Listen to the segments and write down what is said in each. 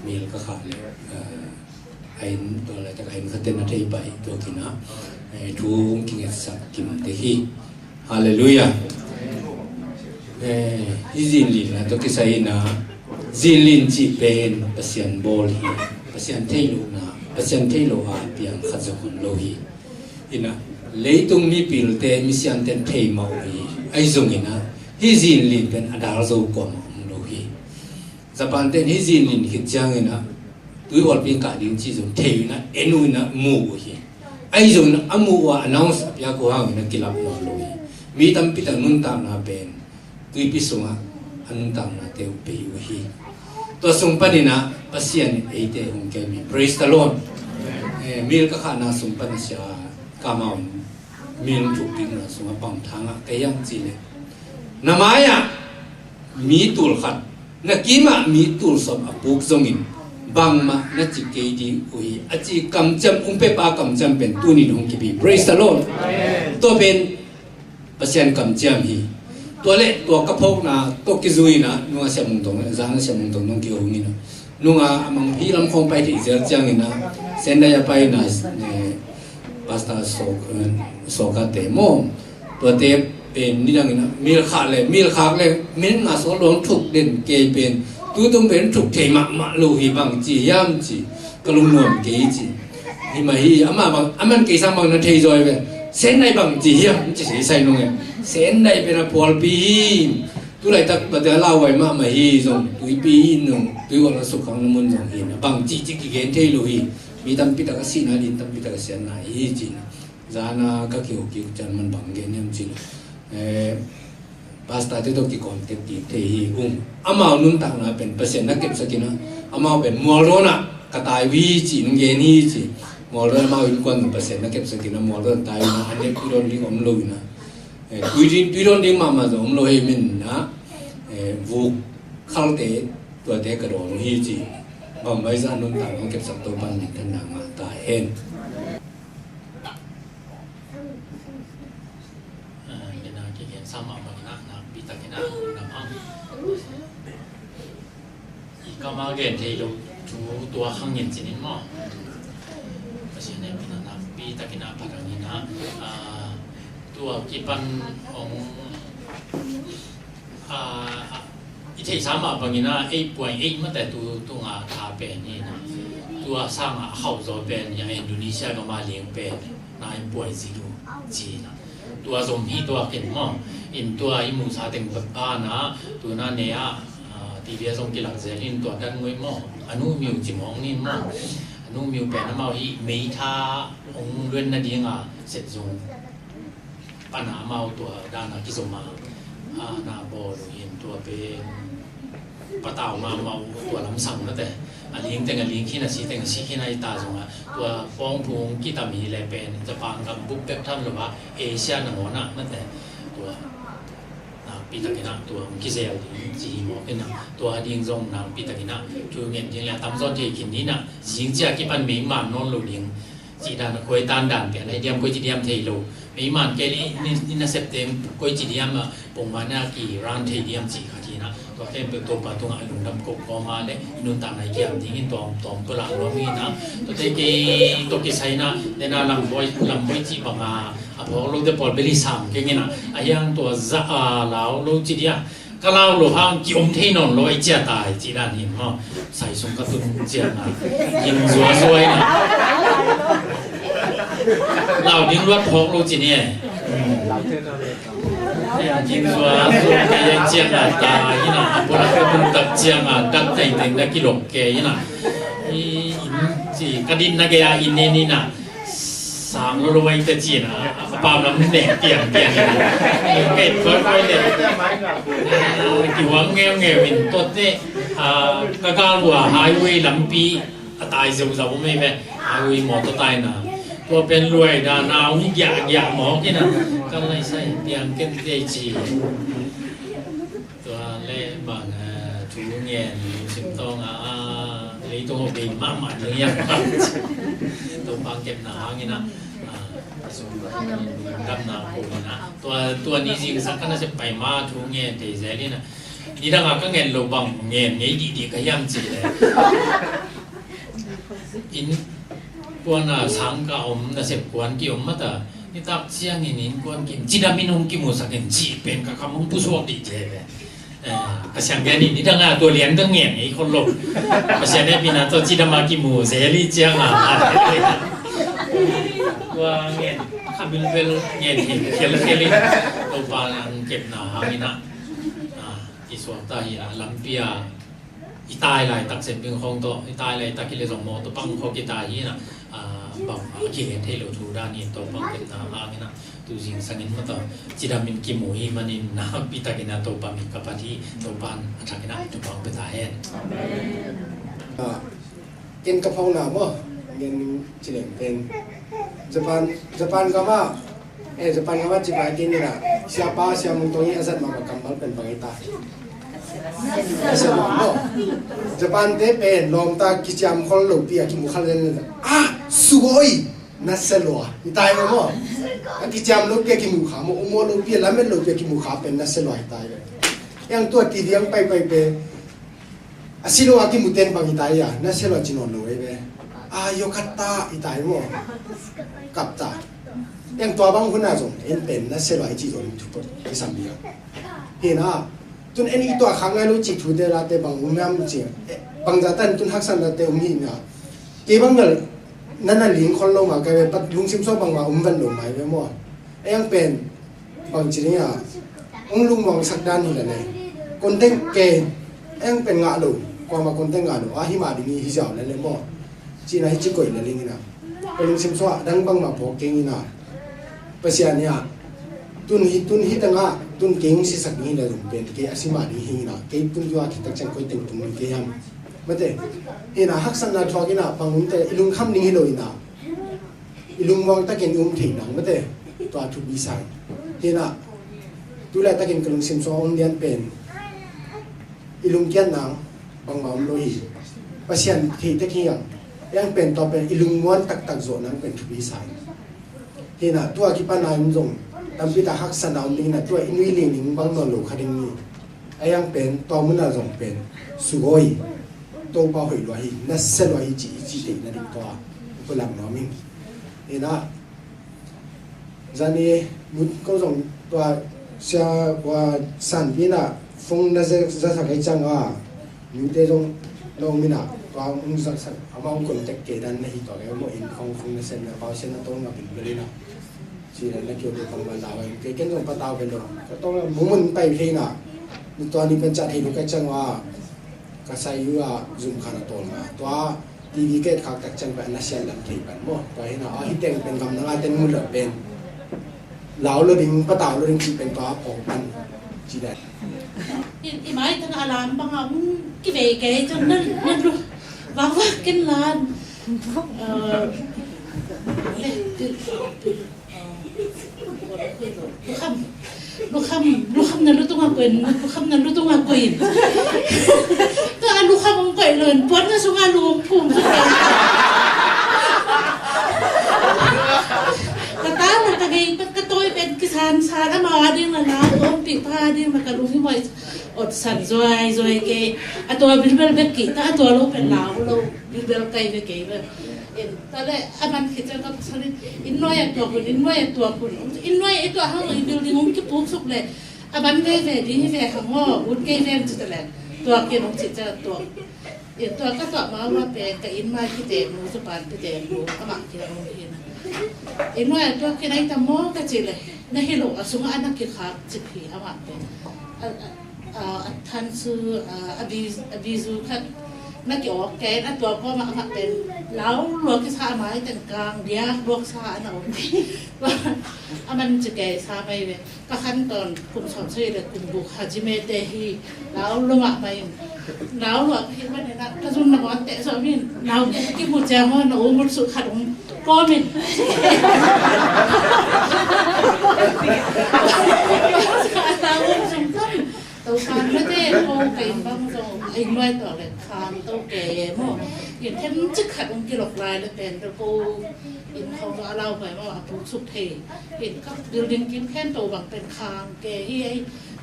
มีก็ขาดเลยไอ้ตัวอะไรจากไอ้มันเต้นอะไรไปตัวกินนะทูงกินสักกินเด็กฮาเลลูยาฮิจินลินนะตัวกิใส่นะจินลินจีเป็นภาษาบอลฮีภาษาเทโลนะภาษาเทโลอาเปียงขัดจะคนโลฮีอินะเลยตรงมีปิลเตมิเซียนเตนเทมาฮีไอ้ตรงนี้นะฮิจินลินเป็นอดาร์โซกว่ามันโลฮีจะปันเตนฮิจินลินคิดจังนะตัววัลเป็นการดิ้งจีจงเทนะเอ็นุนะมูฮีไอ้ตรงนั้นอามูว่าน้องสับยาโกฮังนะกิลับนอโลฮีมีตั้มพิจารณาตามนะเป็นตัวพิสุงะอันตามนะเทวเปย์วฮีตัวสมปันนะภาษาเอเตหงแกมี praise the Lord มีลก็ขานาสมปันเสียกามาวมีลถูกปิ้งนะสมปังทางอะแต่ยังจีเลยนามายะมีตุลขัดนักกิมะมีตุลสมอปุกจงอินบางมานักจิกเกดีอุยอาจิกำจำเปปากำจำเป็นตุนินหงกิบี praise the Lord ตัวเป็นภาษากำจำฮีตัวเล็กตัวกระพกนะตัวกิจุยนะนุ่งเสียมุงตรงจางเสียมุงตรงนุ่งกิโองินะนุ่งมังพี่ลำคงไปที่เจอจังอินะเส้นได้ไปนะภาษาโซกาเตมอตัวเตเป็นนี่ดังนะมีขาดเลยมีงาสลงถูกเด่นเกยเป็นตัวต้องเป็นถูกเทมาลูฮีบังจียามจีกลุ่มนวมเกยจีนี่มาฮีอามันเกยสังบังนั่นเทยจอยไปเส้นในบังจียามจะใส่ลงเองเส้นในเป็นพอลปีตัวไรตักบัดเดล่าไว้มาฮีจงตัวปีนุ่งตัววันสุขังน้ำมันจงฮีนะบังจีจิกิเกนเทยลูฮีมีตั้มพิตากสินาดินตั้มพิตากเสียนนาฮีจีนะจานาก็เกี่ยวกับจันมันบังเกนยังจีภาษาที่ตัวกี่คนเต็มที่เทียอามานุ่นต่างนะเป็นเปอร์เซ็นต์นักเก็บสกินนะอามาเป็นมัวโรนะกระต่ายวีจีนุ่งเยนี่จีมัวโรมาวิลกวนเปอร์เซ็นต์นักเก็บสกินนะมัวโรตายนะอันนี้พี่โดนดิ้งอมลุยนะพี่โดนดิ้งมาจะอมลุยมินนะวุกข้าวเตะตัวเตะกระโดดฮีจีบางใบซานุ่นต่างนักเก็บสัตว์ตัวปันดินทันหนังมาตายเห็นsama makna na bita kina namang ikama gen te lo tu tua hangin jinin mo kasi ne pina na bita kina parangina tua kipan ong ite sama bangina 8.8 mate tu nga tha pe ni na tua sama hau zo pe ya Indonesia ga ma ling pe 9.0 ji naตัวสมฮีตัวเข็นมองอินตัวอิมูซาเต็งแบบบ้านนะตัวนั้นเนี่ยทีเดียส่งกิลักเซลินตัวดันงวยมองอนุมิวจิมองนี่มองอนุมิวเป็นน้ำมันฮีเมทาองเรือนนั่นเองเสร็จส่งปัญหาเมาตัวด้านกิสมานาบอลเห็นตัวเป็นปะเต่ามาเมาตัวลำสั่งนั่นแต่เลี้ยงแต่งเลี้ยงขี้น่ะสีแต่งสีขี้น่ะตาจงตัวฟองพุงกีตามีแลเป็นจะปางกับบุ๊กแบบท่านหรือว่าเอเชียหนังหัวหน้านั่นแต่ตัวปีตะกินะตัวกิเซลจีหมอเป็นตัวเลี้ยงทรงนางปีตะกินะจูเงี้ยยังตำซ้อนที่กินนี้น่ะสิงเจ้ากิปันมีมันนอนลูเลี้ยงจีดานคอยตานด่านเปลี่ยนไอเดียมคอยจีเดียมเทโลมีมันแกนี่น่ะเซปเต็มคอยจีเดียมปงมาหน้ากี่ร้านเทเดียมจีขาทีนะตัวเองเป็นตัวปะตัวอายุดำกบก็มาเนี่ยนุนต่างในเกี่ยมทิ้งตอมปลาเรามีนะตัวเด็กตัวกิใช้นะเดี๋ยวน่ะลำบอยจีบมาพอเราจะปลดเบลิสามก็งี้นะไอ้ยังตัวจะเราจีเดียก็เราหลวงพ่อกิอมเทนอนเราไอ้เจ้าตายจีด้านหินฮะใส่สงกระตุ้นเจ้านะยิงสวยๆนะเราดิ้งรถพกเราจีเนี่ยยิงสวยๆแกยังเจ้าตายนี่นะพอเราเป็นตัดเจ้ามาดัดใจเต็งได้กิโลแกนี่นะจีกระดิ่งนักเกียร์อินนี่นะสามรวยแต่จีนะปามน้ำเด็กเกี่ยงเก็ดค่อยๆเด็กกี่วังเงี้ยวินตัวเต้ก็การว่าไฮเวย์ลำปีตายเสียวๆไม่แม่ไฮเวย์หมอตัวตายนะตัวเป็นรวยดานาวนี่อยากหมอกี่นะก็เลยใส่เตียงเก็ดเตจีตัวเล่บางถูเงี้ยสิบตองเลยตัวเป็นมากมายเลยยังตัวบางเก็บหนางี้นะดำนาโผล่นะตัวนี้จริงสักก็น่าจะไปมาถูเงี้ยแต่เจนี่นะ你当啊，刚眼路帮眼眼弟个样子嘞。因关啊长个我们那些关给我们的，你到这样年关给，既然民众给我啥个基本个他们不说理解呗。ก็ช่างแค่นี้ทั้งอ่ะตัวเลี้ยงตั้งเงี้ยไอ้คนลงก็เช่นนี้พี่น่ะตัวจีดมากี่หมู่เสรีเจียงอ่ะว่าเงี้ยคำเป็นเงี้ยเขียนตัวปานเก็บหนาหามินะอีสวงตาอีลำเปียอีตายเลยตักเส้นเป็นของตัวอีตายเลยตักกิเลสสองโมตัวปังเขากีตายอีน่ะบอกเขียนให้เราถูด้านนี้ตัวปังเก็บหนาหามินะtu jing sangin mo to jidamin ki muhi manin na pitagina to pa mi kapati to pan athakina to pang peta hen ken kapong na mo gen chileng pen Japan ka ma Japan ka ma chipa ken ni na siapa mong tongi asat ma kambal pen pangita asat mo Japan te pen lom ta kicham khol lo pi ki mu khalen sugoi naselwa itai mo ki jam lo pe ki mu kha mo mo lo pe la men lo pe ki mu kha pen naselwa itai yang tua ti yang pai pe asilo aki mu ten bang itai ya naselwa chinon lo be yo kata itai mo kapta yang tua bang huna jong en pen naselwa chi jong tu po ki sam bia he na tun en i tua khang ngai lo chi thu de la te bang umyam chi bang jatan tun hak san da te umi na ke bang ngalนั่นน่ะลิงคนลงมาแกเป็นปัดลุงซิมโซ่บางว่าวันลงมาไปมั่วยังเป็นบางทีเนี่ยลุงมองสักด้านนี่แหละคนเต้นเกยังเป็นงาดูกว่ามาคนเต้นงาดูฮิมาดีนี่ฮิจาวเลยมั่วจีน่าฮิจิโกยเลยลิงนะเป็นลุงซิมโซ่ดังบางมาพอเก่งนะเปอร์เซียเนี่ยตุนฮิตังอ่ะตุนเก่งสิสักนี่เลยลุงเป็นเกอสิมาดีฮินะเกตุนยัวคิดตั้งใจคุยเต็มตุนเกยังไม่ได้เห็นหักสันนาทอกินะปังแต่อิลุงคำนิ่งฮิโลอินะอิลุงมองตะกินถิ่นนังไม่ได้ตัวทุบีสัยเห็นดูแลตะกินกลุ่มซิมซองเลียนเป็นอิลุงเกียนนังบางมาโลหิปัสยันที่ตะกี้ยังเป็นต่อเป็นอิลุงม้วนตักโซนังเป็นทุบีสัยเห็นตัวกิปานายมงตามพิธาหักสันนาลิงนะตัวอินุยลิงบางนอนโลคดิงนี้ยังเป็นต่อมุนาจงเป็นสุโอยตัวเป้าหอยลอยนั่นเส้นลอยจีเด็กนั่นเองตัวพลังน้อมิงเห็นนะจานี่มุดก็ส่งตัวเสียว่าสันปีน่ะฟงนั่นจะสักให้จังว่าอยู่ที่ตรงลงมิน่ะตัวมึงสักเอามาคนจะเกดันในตัวแล้วมั่วอินของฟงนั่นเส้นเป้าเส้นนั่นตรงกับเป็นเลยนะจีนั่นนักเกี่ยวกับมันดาวเก่งตรงปะตาวเป็นตรงก็ต้องมุ่งไปที่น่ะตัวนี้เป็นจัดให้ลูกจังว่าก็ใส่อยู่ซุ่มขนาดตัวมาตัวทีวีเกตขากตักจังเป็นนักเชียร์ลำทีกันมั่วตัวเห็นฮิตเต็งเป็นกำนังเต็งมุดเป็นเหลาเราดิ่งปะเต่าเราดิ่งจีเป็นตัวผงกันจีได้อีไม้ตั้งอารามบางอ่ะกี่เวกจนนั่นรู้ว่ากินร้านลูกคำนั้นรู้ตัวเกินลูกคำนั้นรู้ตัวเกินก็อันลูกคำมันเกินเลยปวดก็สุขอารมณ์ภูมิสุขกระต้านกระเกงกระโตยเป็นกิสานสารมาดิ้งละนะต้นปีกผ้าดิ้งมากระลุงที่มวยอดสั่นซอยเกะตัวบิลเบลเบกกี้แต่ตัวเราเป็นลาวเราบิลเบลไก่เบกกี้แบบตอนแรกมันคิดจะกับสลิดอินน้อยตัวคุณอินน้อยตัวคุณอินน้อยตัวห้องอินบิลดิ้งที่ปุ๊บสุกเลยมันเว่ดีนี่เว่ข้างนอกวุ้นเกยเว่จุดแหละตัวเกยน้องจิตจะตัวตัวก็ตัวมาว่าเป็นกับอินมาที่เต็มรู้สปานที่เต็มรู้ก็มาที่เราเห็นอินน้อยตัวเกยได้แต่มองก็จิเลยในฮิโร่สมมติอันนั้นคือขาจิผีอามาเป็นท่านซื้ออบีซูคัดนักเกี่ยวกับแกนตัวพ่อมาเป็นแล้วลวกชาไม้ต่างกลางเดียลวกชาหนาวว่ามันจะแก่ชาไปเลยก็ขั้นตอนคุณสอนช่วยเลยคุณบุคฮาจิเมเตฮีแล้วลงมาไปแล้วลวกที่ว่าเนี่ยนะกระสุนนักวันเตะสมินแล้วที่บุญแจงว่าหนูมุดสุขัดของก้อนมินเราจงต้องตัวการไม่ได้โอ้ไก่บ้างจงไอ้น้อยต่อเลยคางตัวแก่มั่วอย่างเช่นจึกขัดองค์กิโลกรัมเลยเป็นตะกูอินเขาก็เล่าไปว่าปุ๊บสุดเทเห็นก็ดิวดินกินแค่ตัวบางเป็นคางแก่ที่ไอ้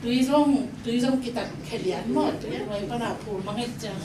tuy rong kita khelian mo tu ya noi para phul mang hết chang